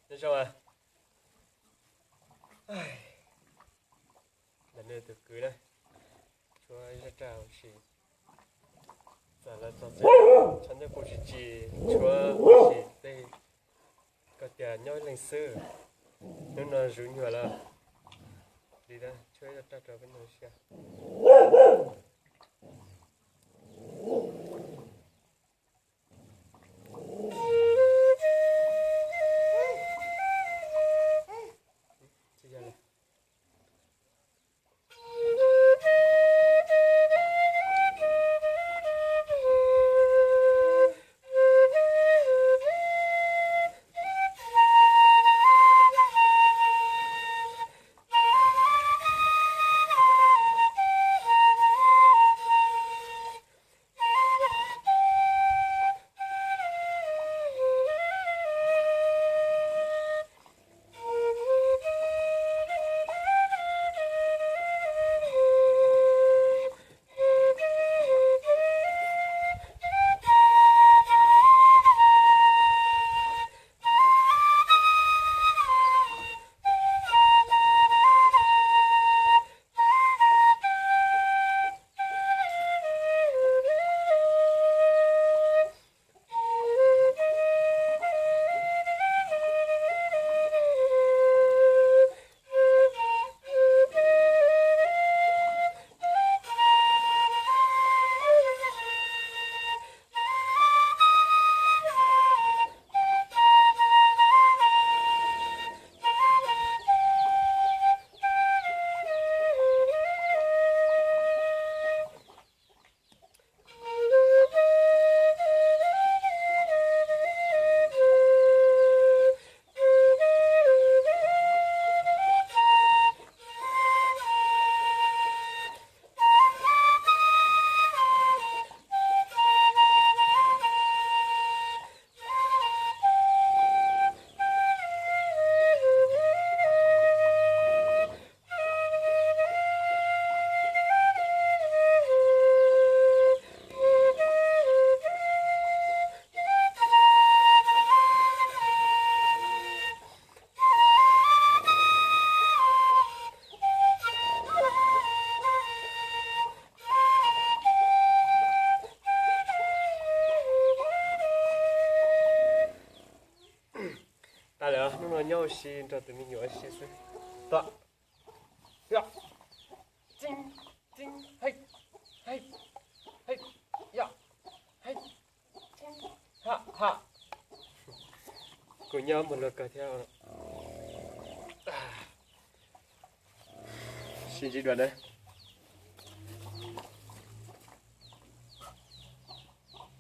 Nói sao à? Lần này từ cưới đây. Chúa ra trào chỉ. Giờ là cho chắn cho cô chỉ chúa chỉ đây. Có tiền nhói lên sư. Nhưng nó rủ nhựa là. Đi đây, chúa ra trào bên nơi xe. Ta了，弄了鸟心，这对面鸟心是，到，呀，金金嘿，嘿，嘿，呀，嘿，金，哈哈，姑娘们了个跳了，心机转的。